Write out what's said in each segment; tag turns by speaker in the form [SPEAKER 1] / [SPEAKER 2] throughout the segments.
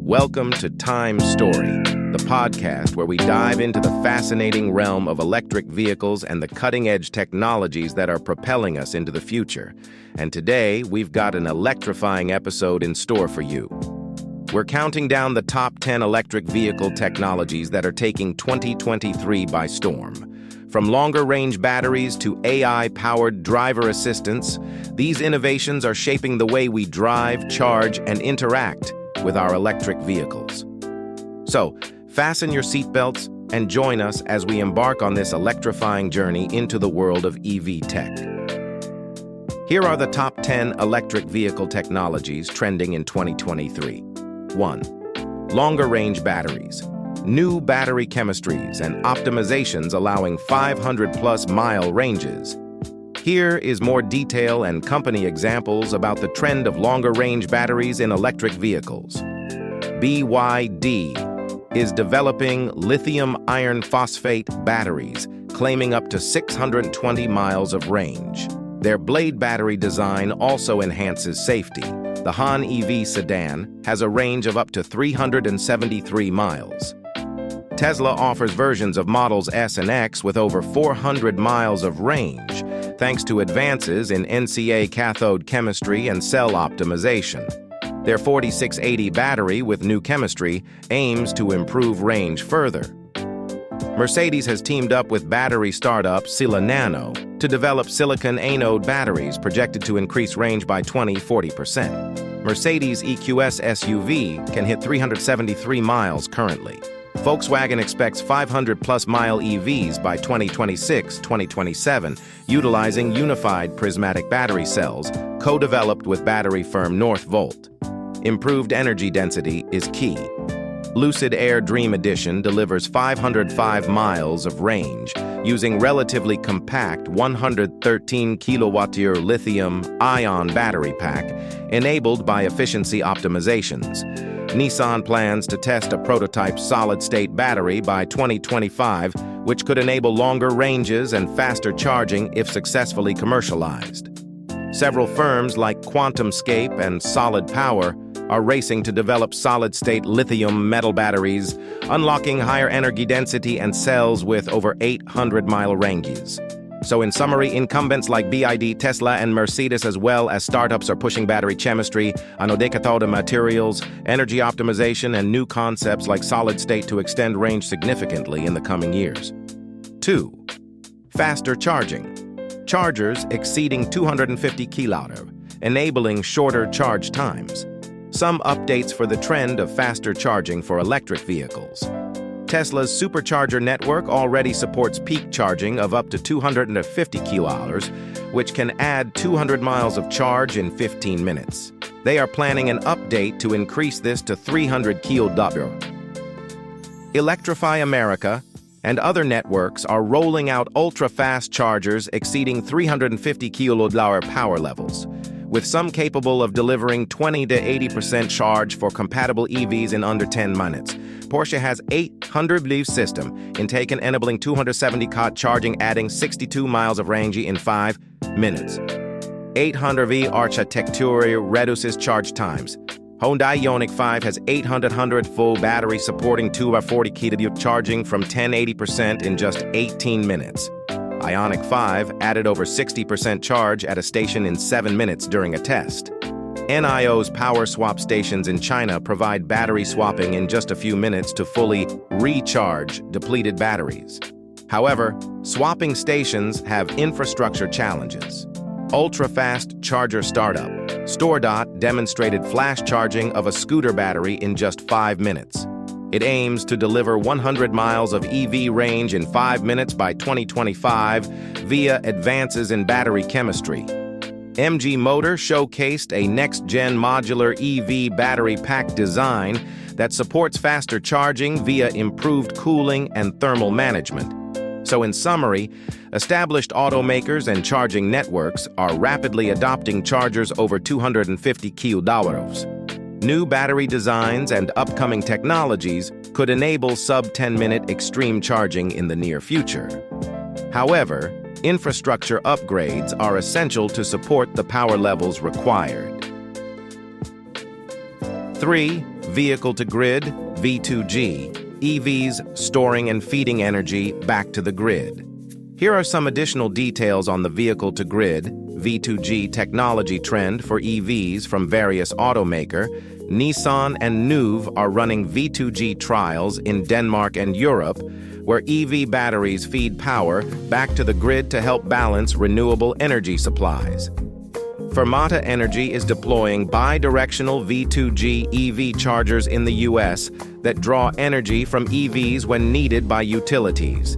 [SPEAKER 1] Welcome to Time Story, the podcast where we dive into the fascinating realm of electric vehicles and the cutting-edge technologies that are propelling us into the future. And today, we've got an electrifying episode in store for you. We're counting down the top 10 electric vehicle technologies that are taking 2023 by storm. From longer-range batteries to AI-powered driver assistance, these innovations are shaping the way we drive, charge, and interact with our electric vehicles. So, fasten your seatbelts and join us as we embark on this electrifying journey into the world of EV tech. Here are the top 10 electric vehicle technologies trending in 2023. 1. Longer-range batteries. New battery chemistries and optimizations allowing 500-plus mile ranges. Here is more detail and company examples about the trend of longer-range batteries in electric vehicles. BYD is developing lithium iron phosphate batteries, claiming up to 620 miles of range. Their blade battery design also enhances safety. The Han EV sedan has a range of up to 373 miles. Tesla offers versions of Models S and X with over 400 miles of range, thanks to advances in NCA cathode chemistry and cell optimization. Their 4680 battery with new chemistry aims to improve range further. Mercedes has teamed up with battery startup Sila Nano to develop silicon anode batteries projected to increase range by 40%. Mercedes EQS SUV can hit 373 miles currently. Volkswagen expects 500-plus mile EVs by 2026-2027, utilizing unified prismatic battery cells, co-developed with battery firm Northvolt. Improved energy density is key. Lucid Air Dream Edition delivers 505 miles of range using relatively compact 113 kWh lithium-ion battery pack enabled by efficiency optimizations. Nissan plans to test a prototype solid-state battery by 2025, which could enable longer ranges and faster charging if successfully commercialized. Several firms like QuantumScape and Solid Power are racing to develop solid-state lithium metal batteries, unlocking higher energy density and cells with over 800-mile ranges. So in summary, incumbents like BYD, Tesla, and Mercedes, as well as startups, are pushing battery chemistry, anode cathode materials, energy optimization, and new concepts like solid-state to extend range significantly in the coming years. 2. Faster charging. Chargers exceeding 250 kWh, enabling shorter charge times. Some updates for the trend of faster charging for electric vehicles. Tesla's supercharger network already supports peak charging of up to 250 kWh, which can add 200 miles of charge in 15 minutes. They are planning an update to increase this to 300 kWh. Electrify America and other networks are rolling out ultra-fast chargers exceeding 350 kWh power levels, with some capable of delivering 20 to 80% charge for compatible EVs in under 10 minutes. Porsche has 800 leaf system intake and enabling 270 kW charging, adding 62 miles of range in 5 minutes. 800V architecture reduces charge times. Hyundai Ioniq 5 has 800 full battery supporting 240 kW charging from 1080% in just 18 minutes. Ioniq 5 added over 60% charge at a station in 7 minutes during a test. NIO's power swap stations in China provide battery swapping in just a few minutes to fully recharge depleted batteries. However, swapping stations have infrastructure challenges. Ultra-fast charger startup StoreDot demonstrated flash charging of a scooter battery in just 5 minutes. It aims to deliver 100 miles of EV range in 5 minutes by 2025 via advances in battery chemistry. MG Motor showcased a next-gen modular EV battery pack design that supports faster charging via improved cooling and thermal management. So in summary, established automakers and charging networks are rapidly adopting chargers over 250 kWh. New battery designs and upcoming technologies could enable sub-10-minute extreme charging in the near future. However, infrastructure upgrades are essential to support the power levels required. 3. Vehicle-to-grid, V2G, EVs storing and feeding energy back to the grid. Here are some additional details on the vehicle-to-grid, V2G technology trend for EVs from various automakers. Nissan and NUV are running V2G trials in Denmark and Europe, where EV batteries feed power back to the grid to help balance renewable energy supplies. Fermata Energy is deploying bi-directional V2G EV chargers in the US that draw energy from EVs when needed by utilities.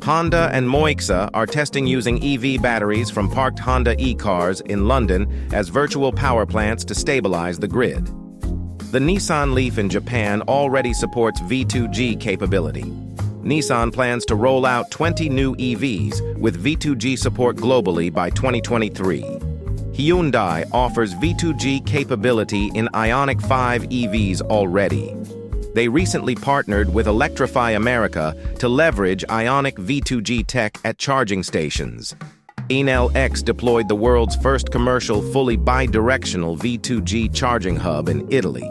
[SPEAKER 1] Honda and Moixa are testing using EV batteries from parked Honda e-cars in London as virtual power plants to stabilize the grid. The Nissan Leaf in Japan already supports V2G capability. Nissan plans to roll out 20 new EVs with V2G support globally by 2023. Hyundai offers V2G capability in Ioniq 5 EVs already. They recently partnered with Electrify America to leverage Ioniq V2G tech at charging stations. Enel X deployed the world's first commercial fully bi-directional V2G charging hub in Italy,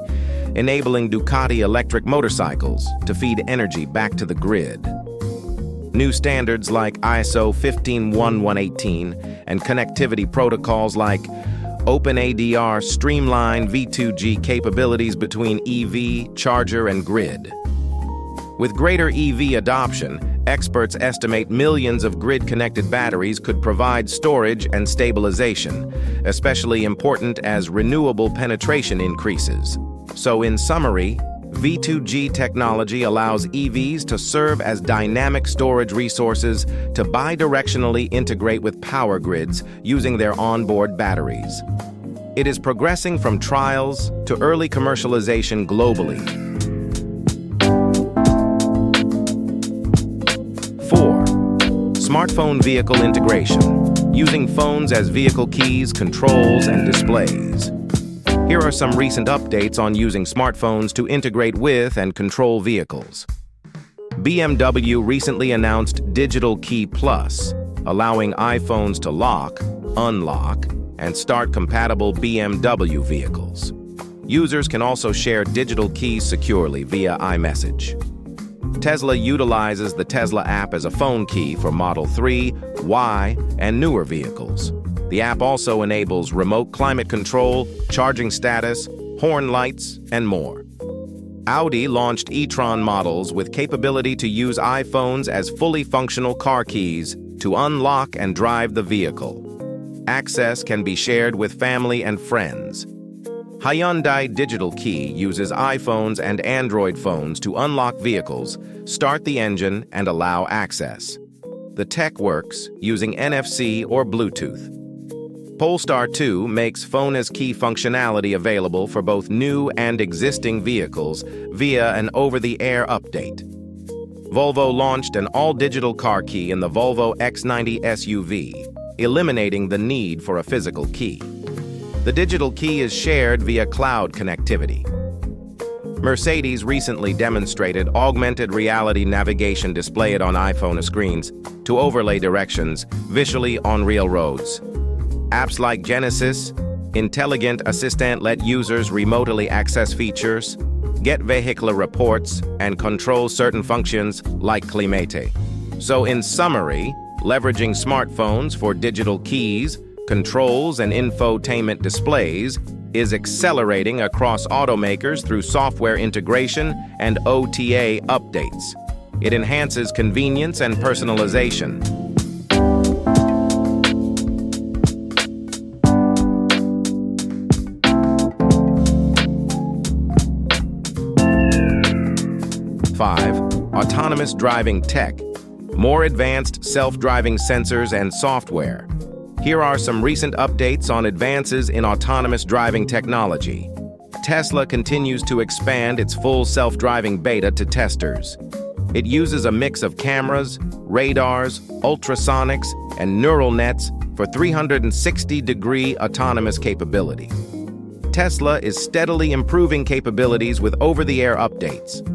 [SPEAKER 1] enabling Ducati electric motorcycles to feed energy back to the grid. New standards like ISO 15118 and connectivity protocols like OpenADR streamline V2G capabilities between EV, charger, and grid. With greater EV adoption, experts estimate millions of grid-connected batteries could provide storage and stabilization, especially important as renewable penetration increases. So in summary, V2G technology allows EVs to serve as dynamic storage resources to bi-directionally integrate with power grids using their onboard batteries. It is progressing from trials to early commercialization globally. 4. Smartphone vehicle integration, using phones as vehicle keys, controls, and displays. Here are some recent updates on using smartphones to integrate with and control vehicles. BMW recently announced Digital Key Plus, allowing iPhones to lock, unlock, and start compatible BMW vehicles. Users can also share digital keys securely via iMessage. Tesla utilizes the Tesla app as a phone key for Model 3, Y, and newer vehicles. The app also enables remote climate control, charging status, horn lights, and more. Audi launched e-tron models with capability to use iPhones as fully functional car keys to unlock and drive the vehicle. Access can be shared with family and friends. Hyundai Digital Key uses iPhones and Android phones to unlock vehicles, start the engine, and allow access. The tech works using NFC or Bluetooth. Polestar 2 makes phone as key functionality available for both new and existing vehicles via an over-the-air update. Volvo launched an all-digital car key in the Volvo X90 SUV, eliminating the need for a physical key. The digital key is shared via cloud connectivity. Mercedes recently demonstrated augmented reality navigation displayed on iPhone screens to overlay directions visually on real roads. Apps like Genesis, Intelligent Assistant let users remotely access features, get vehicular reports, and control certain functions like Climate. So in summary, leveraging smartphones for digital keys, controls, and infotainment displays is accelerating across automakers through software integration and OTA updates. It enhances convenience and personalization. Autonomous driving tech, more advanced self-driving sensors and software. Here are some recent updates on advances in autonomous driving technology. Tesla continues to expand its full self-driving beta to testers. It uses a mix of cameras, radars, ultrasonics, and neural nets for 360-degree autonomous capability. Tesla is steadily improving capabilities with over-the-air updates.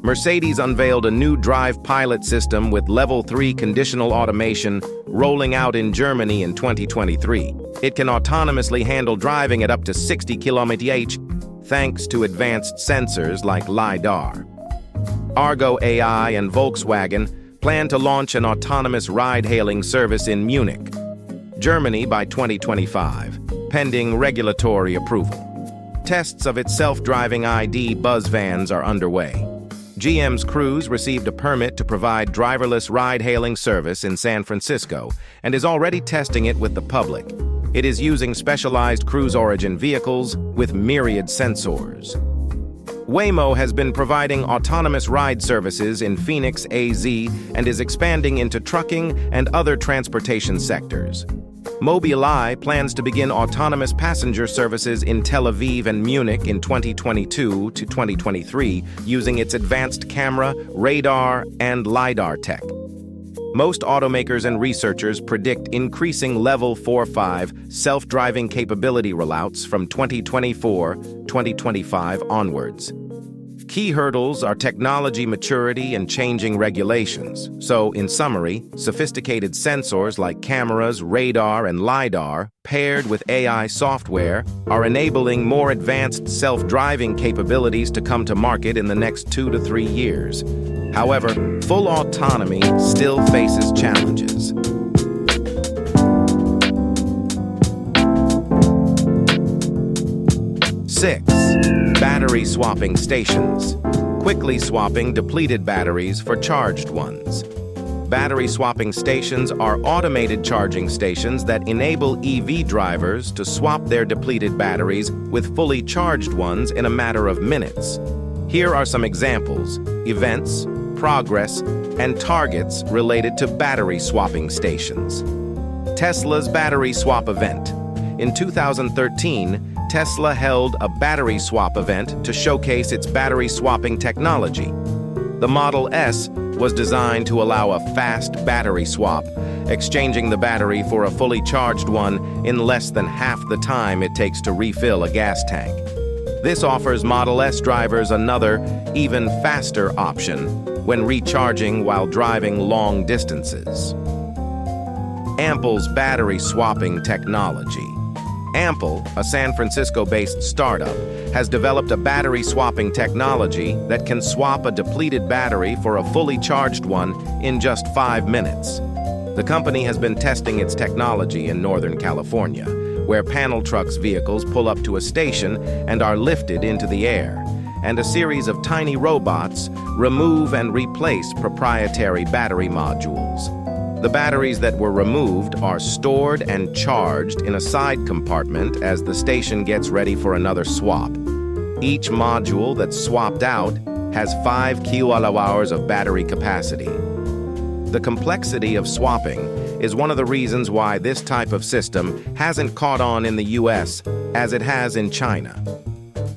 [SPEAKER 1] Mercedes unveiled a new Drive Pilot system with Level 3 conditional automation rolling out in Germany in 2023. It can autonomously handle driving at up to 60 km/h, thanks to advanced sensors like LiDAR. Argo AI and Volkswagen plan to launch an autonomous ride-hailing service in Munich, Germany by 2025, pending regulatory approval. Tests of its self-driving ID Buzz vans are underway. GM's Cruise received a permit to provide driverless ride-hailing service in San Francisco and is already testing it with the public. It is using specialized Cruise Origin vehicles with myriad sensors. Waymo has been providing autonomous ride services in Phoenix, AZ, and is expanding into trucking and other transportation sectors. Mobileye plans to begin autonomous passenger services in Tel Aviv and Munich in 2022 to 2023 using its advanced camera, radar, and LiDAR tech. Most automakers and researchers predict increasing Level 4-5 self-driving capability rollouts from 2024-2025 onwards. Key hurdles are technology maturity and changing regulations. So, in summary, sophisticated sensors like cameras, radar, and LiDAR, paired with AI software, are enabling more advanced self-driving capabilities to come to market in the next 2 to 3 years. However, full autonomy still faces challenges. 6. Battery swapping stations. Quickly swapping depleted batteries for charged ones. Battery swapping stations are automated charging stations that enable EV drivers to swap their depleted batteries with fully charged ones in a matter of minutes. Here are some examples, events, progress, and targets related to battery swapping stations. Tesla's Battery Swap Event. In 2013, Tesla held a battery swap event to showcase its battery swapping technology. The Model S was designed to allow a fast battery swap, exchanging the battery for a fully charged one in less than half the time it takes to refill a gas tank. This offers Model S drivers another, even faster option when recharging while driving long distances. Ample's battery swapping technology. Ample, a San Francisco-based startup, has developed a battery swapping technology that can swap a depleted battery for a fully charged one in just 5 minutes. The company has been testing its technology in Northern California, where panel trucks vehicles pull up to a station and are lifted into the air, and a series of tiny robots remove and replace proprietary battery modules. The batteries that were removed are stored and charged in a side compartment as the station gets ready for another swap. Each module that's swapped out has 5 kWh of battery capacity. The complexity of swapping is one of the reasons why this type of system hasn't caught on in the US as it has in China.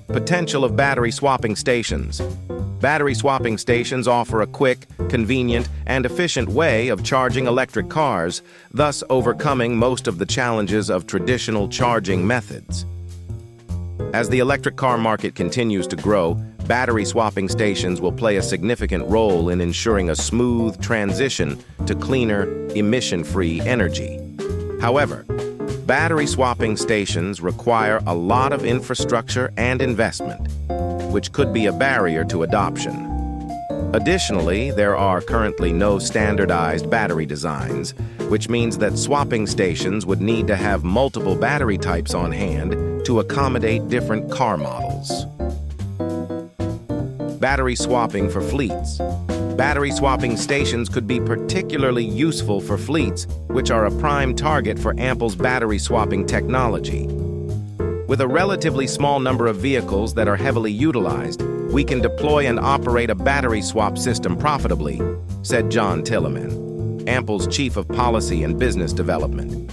[SPEAKER 1] Potential of battery swapping stations. Battery swapping stations offer a quick, convenient, and efficient way of charging electric cars, thus overcoming most of the challenges of traditional charging methods. As the electric car market continues to grow, battery swapping stations will play a significant role in ensuring a smooth transition to cleaner, emission-free energy. However, battery swapping stations require a lot of infrastructure and investment, which could be a barrier to adoption. Additionally, there are currently no standardized battery designs, which means that swapping stations would need to have multiple battery types on hand to accommodate different car models. Battery swapping for fleets. Battery swapping stations could be particularly useful for fleets, which are a prime target for Ample's battery swapping technology. With a relatively small number of vehicles that are heavily utilized, we can deploy and operate a battery swap system profitably, said John Tilleman, Ample's Chief of Policy and Business Development.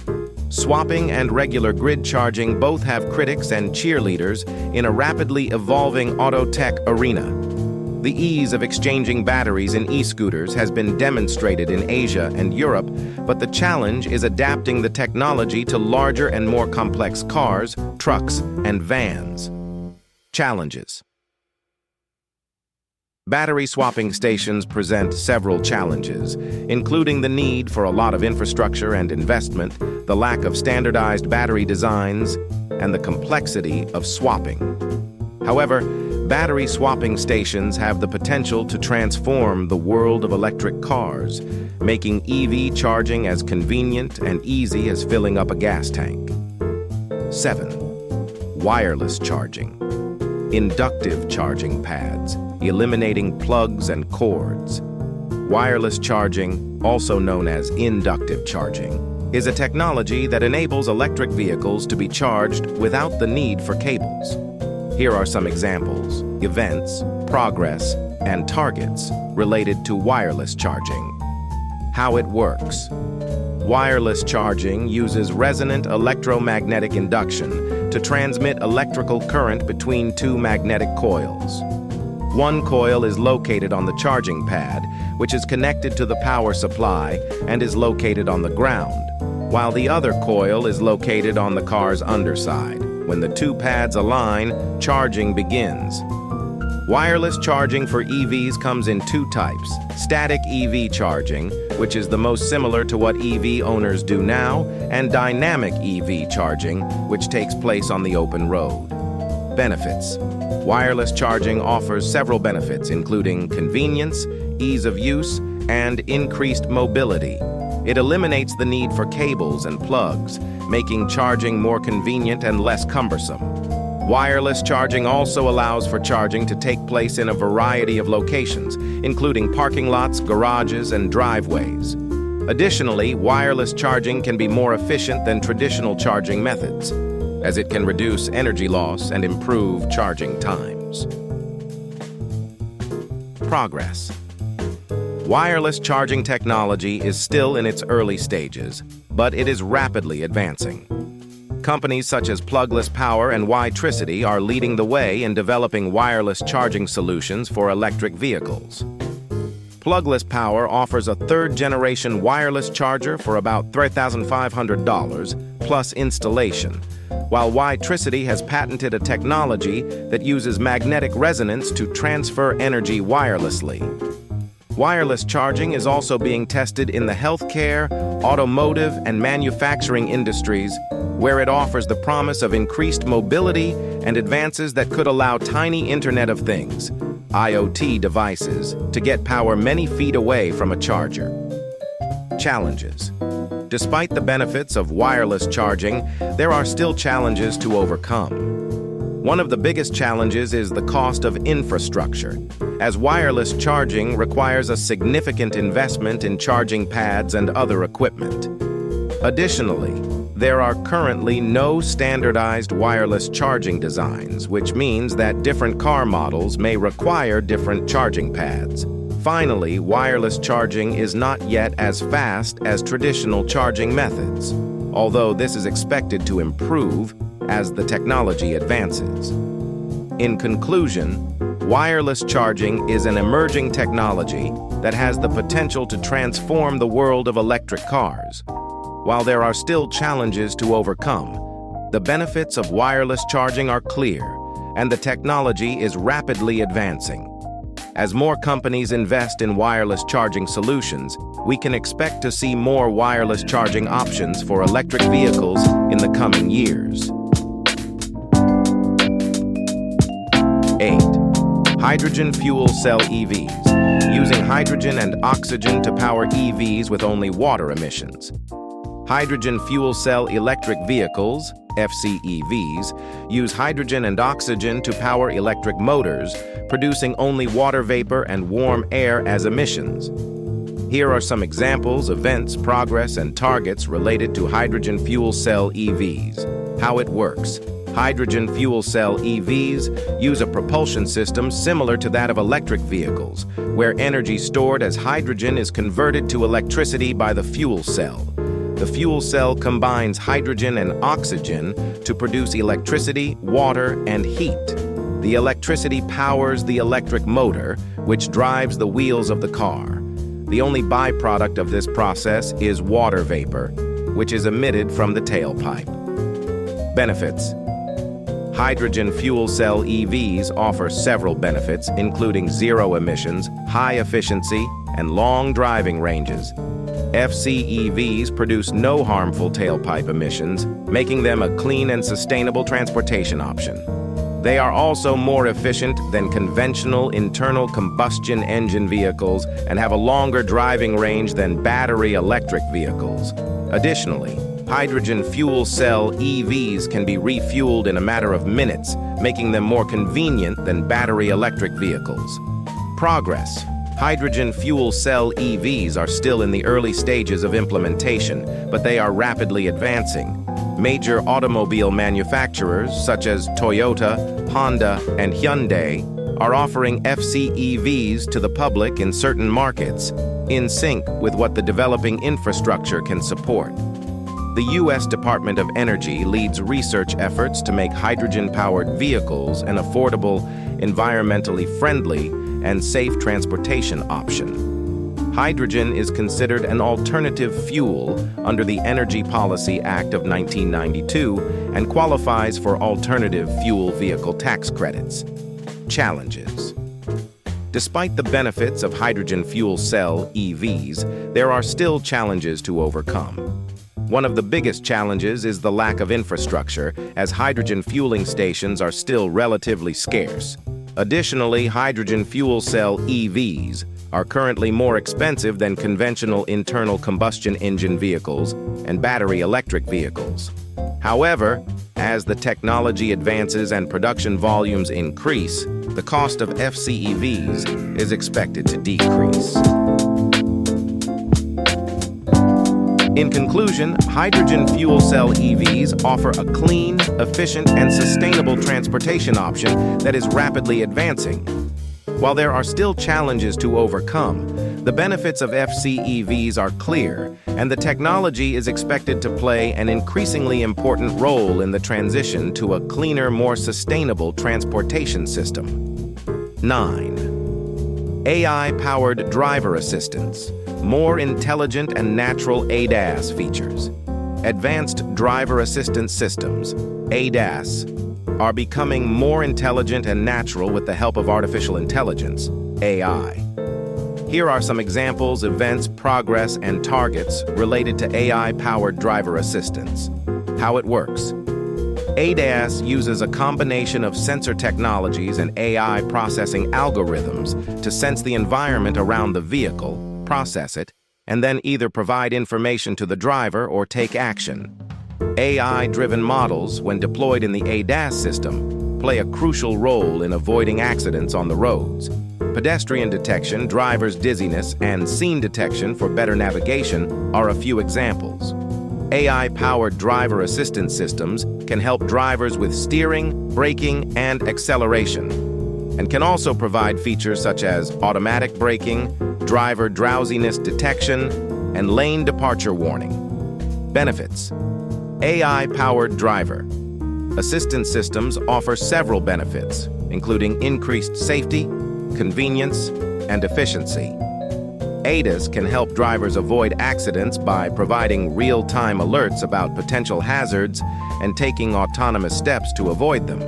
[SPEAKER 1] Swapping and regular grid charging both have critics and cheerleaders in a rapidly evolving auto tech arena. The ease of exchanging batteries in e-scooters has been demonstrated in Asia and Europe, but the challenge is adapting the technology to larger and more complex cars, trucks, and vans. Challenges. Battery swapping stations present several challenges, including the need for a lot of infrastructure and investment, the lack of standardized battery designs, and the complexity of swapping. However, battery swapping stations have the potential to transform the world of electric cars, making EV charging as convenient and easy as filling up a gas tank. 7. Wireless charging. Inductive charging pads, eliminating plugs and cords. Wireless charging, also known as inductive charging, is a technology that enables electric vehicles to be charged without the need for cables. Here are some examples, events, progress, and targets related to wireless charging. How it works. Wireless charging uses resonant electromagnetic induction to transmit electrical current between two magnetic coils. One coil is located on the charging pad, which is connected to the power supply and is located on the ground, while the other coil is located on the car's underside. When the two pads align, charging begins. Wireless charging for EVs comes in two types: static EV charging, which is the most similar to what EV owners do now, and dynamic EV charging, which takes place on the open road. Benefits. Wireless charging offers several benefits, including convenience, ease of use, and increased mobility. It eliminates the need for cables and plugs, making charging more convenient and less cumbersome. Wireless charging also allows for charging to take place in a variety of locations, including parking lots, garages, and driveways. Additionally, wireless charging can be more efficient than traditional charging methods, as it can reduce energy loss and improve charging times. Progress. Wireless charging technology is still in its early stages, but it is rapidly advancing. Companies such as Plugless Power and Witricity are leading the way in developing wireless charging solutions for electric vehicles. Plugless Power offers a third-generation wireless charger for about $3,500 plus installation, while Witricity has patented a technology that uses magnetic resonance to transfer energy wirelessly. Wireless charging is also being tested in the healthcare, automotive, and manufacturing industries, where it offers the promise of increased mobility and advances that could allow tiny Internet of Things, IoT devices, to get power many feet away from a charger. Challenges. Despite the benefits of wireless charging, there are still challenges to overcome. One of the biggest challenges is the cost of infrastructure, as wireless charging requires a significant investment in charging pads and other equipment. Additionally, there are currently no standardized wireless charging designs, which means that different car models may require different charging pads. Finally, wireless charging is not yet as fast as traditional charging methods, although this is expected to improve as the technology advances. In conclusion, wireless charging is an emerging technology that has the potential to transform the world of electric cars. While there are still challenges to overcome, the benefits of wireless charging are clear, and the technology is rapidly advancing. As more companies invest in wireless charging solutions, we can expect to see more wireless charging options for electric vehicles in the coming years. 8. Hydrogen fuel cell EVs, using hydrogen and oxygen to power EVs with only water emissions. Hydrogen fuel cell electric vehicles, FCEVs, use hydrogen and oxygen to power electric motors, producing only water vapor and warm air as emissions. Here are some examples, events, progress, and targets related to hydrogen fuel cell EVs. How it works. Hydrogen fuel cell EVs use a propulsion system similar to that of electric vehicles, where energy stored as hydrogen is converted to electricity by the fuel cell. The fuel cell combines hydrogen and oxygen to produce electricity, water, and heat. The electricity powers the electric motor, which drives the wheels of the car. The only byproduct of this process is water vapor, which is emitted from the tailpipe. Benefits. Hydrogen fuel cell EVs offer several benefits, including zero emissions, high efficiency, and long driving ranges. FCEVs produce no harmful tailpipe emissions, making them a clean and sustainable transportation option. They are also more efficient than conventional internal combustion engine vehicles and have a longer driving range than battery electric vehicles. Additionally, hydrogen fuel cell EVs can be refueled in a matter of minutes, making them more convenient than battery electric vehicles. Progress. Hydrogen fuel cell EVs are still in the early stages of implementation, but they are rapidly advancing. Major automobile manufacturers such as Toyota, Honda, and Hyundai are offering FCEVs to the public in certain markets, in sync with what the developing infrastructure can support. The U.S. Department of Energy leads research efforts to make hydrogen-powered vehicles an affordable, environmentally friendly, and safe transportation option. Hydrogen is considered an alternative fuel under the Energy Policy Act of 1992 and qualifies for alternative fuel vehicle tax credits. Challenges. Despite the benefits of hydrogen fuel cell EVs, there are still challenges to overcome. One of the biggest challenges is the lack of infrastructure, as hydrogen fueling stations are still relatively scarce. Additionally, hydrogen fuel cell EVs are currently more expensive than conventional internal combustion engine vehicles and battery electric vehicles. However, as the technology advances and production volumes increase, the cost of FCEVs is expected to decrease. In conclusion, hydrogen fuel cell EVs offer a clean, efficient, and sustainable transportation option that is rapidly advancing. While there are still challenges to overcome, the benefits of FCEVs are clear, and the technology is expected to play an increasingly important role in the transition to a cleaner, more sustainable transportation system. 9. AI-powered driver assistance. More intelligent and natural ADAS features. Advanced driver assistance systems, ADAS, are becoming more intelligent and natural with the help of artificial intelligence, AI. Here are some examples, events, progress, and targets related to AI-powered driver assistance. How it works. ADAS uses a combination of sensor technologies and AI processing algorithms to sense the environment around the vehicle, process it, and then either provide information to the driver or take action. AI-driven models, when deployed in the ADAS system, play a crucial role in avoiding accidents on the roads. Pedestrian detection, driver's dizziness, and scene detection for better navigation are a few examples. AI-powered driver assistance systems can help drivers with steering, braking, and acceleration, and can also provide features such as automatic braking, driver drowsiness detection, and lane departure warning. Benefits. AI-powered driver assistance systems offer several benefits, including increased safety, convenience, and efficiency. ADAS can help drivers avoid accidents by providing real-time alerts about potential hazards and taking autonomous steps to avoid them.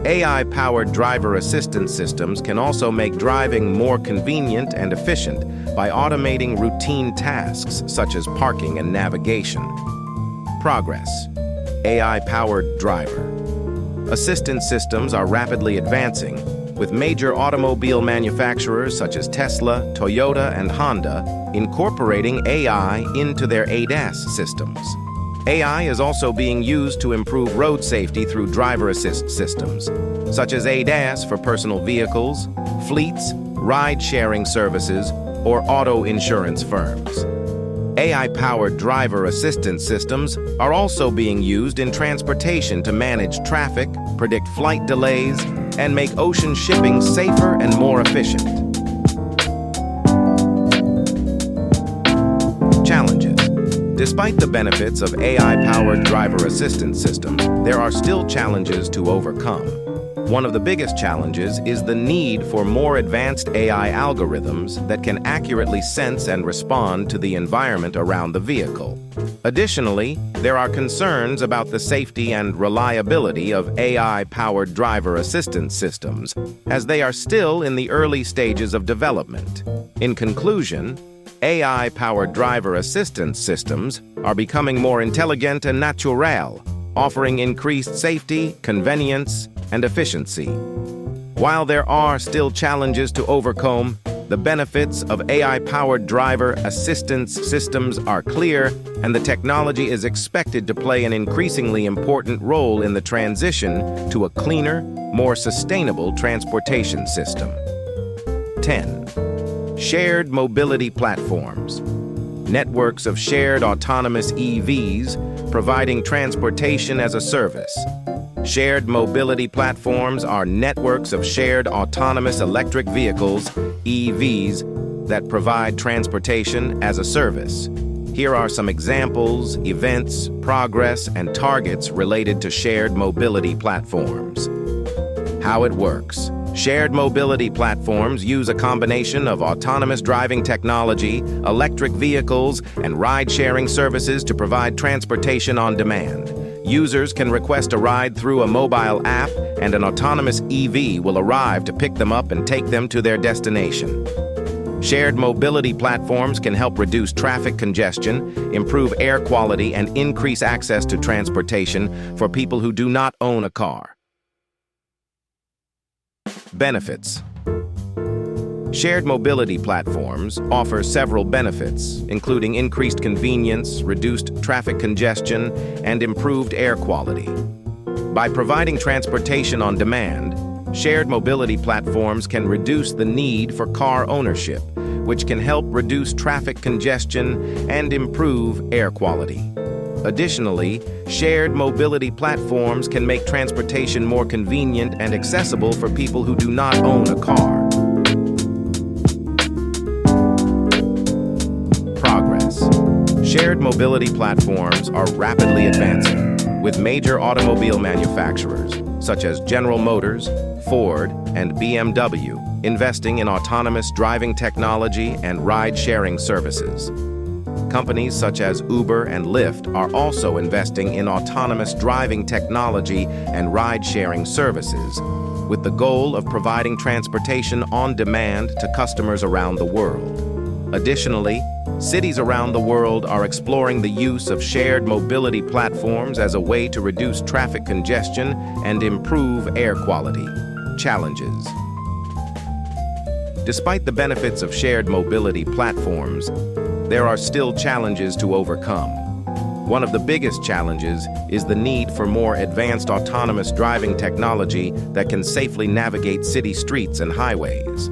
[SPEAKER 1] AI-powered driver assistance systems can also make driving more convenient and efficient by automating routine tasks such as parking and navigation. Progress. AI-powered driver assistance systems are rapidly advancing, with major automobile manufacturers such as Tesla, Toyota, and Honda incorporating AI into their ADAS systems. AI is also being used to improve road safety through driver assist systems, such as ADAS for personal vehicles, fleets, ride-sharing services, or auto insurance firms. AI-powered driver assistance systems are also being used in transportation to manage traffic, predict flight delays, and make ocean shipping safer and more efficient. Challenges. Despite the benefits of AI-powered driver assistance systems, there are still challenges to overcome. One of the biggest challenges is the need for more advanced AI algorithms that can accurately sense and respond to the environment around the vehicle. Additionally, there are concerns about the safety and reliability of AI-powered driver assistance systems, as they are still in the early stages of development. In conclusion, AI-powered driver assistance systems are becoming more intelligent and natural, offering increased safety, convenience, and efficiency. While there are still challenges to overcome, the benefits of AI-powered driver assistance systems are clear, and the technology is expected to play an increasingly important role in the transition to a cleaner, more sustainable transportation system. 10. Shared mobility platforms. Networks of shared autonomous EVs providing transportation as a service. Shared mobility platforms are networks of shared autonomous electric vehicles, EVs, that provide transportation as a service. Here are some examples, events, progress, and targets related to shared mobility platforms. How it works. Shared mobility platforms use a combination of autonomous driving technology, electric vehicles, and ride-sharing services to provide transportation on demand. Users can request a ride through a mobile app, and an autonomous EV will arrive to pick them up and take them to their destination. Shared mobility platforms can help reduce traffic congestion, improve air quality, and increase access to transportation for people who do not own a car. Benefits. Shared mobility platforms offer several benefits, including increased convenience, reduced traffic congestion, and improved air quality. By providing transportation on demand, shared mobility platforms can reduce the need for car ownership, which can help reduce traffic congestion and improve air quality. Additionally, shared mobility platforms can make transportation more convenient and accessible for people who do not own a car. Shared mobility platforms are rapidly advancing, with major automobile manufacturers, such as General Motors, Ford, and BMW, investing in autonomous driving technology and ride-sharing services. Companies such as Uber and Lyft are also investing in autonomous driving technology and ride-sharing services, with the goal of providing transportation on demand to customers around the world. Additionally, cities around the world are exploring the use of shared mobility platforms as a way to reduce traffic congestion and improve air quality. Challenges. Despite the benefits of shared mobility platforms, there are still challenges to overcome. One of the biggest challenges is the need for more advanced autonomous driving technology that can safely navigate city streets and highways.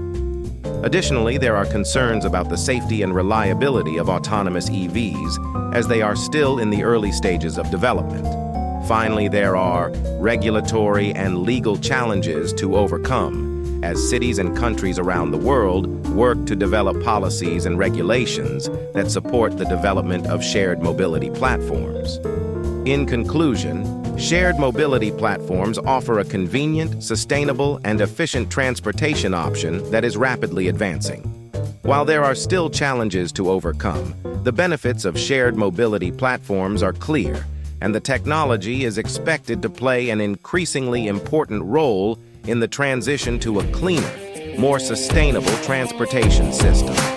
[SPEAKER 1] Additionally, there are concerns about the safety and reliability of autonomous EVs, as they are still in the early stages of development. Finally, there are regulatory and legal challenges to overcome, as cities and countries around the world work to develop policies and regulations that support the development of shared mobility platforms. In conclusion, shared mobility platforms offer a convenient, sustainable, and efficient transportation option that is rapidly advancing. While there are still challenges to overcome, the benefits of shared mobility platforms are clear, and the technology is expected to play an increasingly important role in the transition to a cleaner, more sustainable transportation system.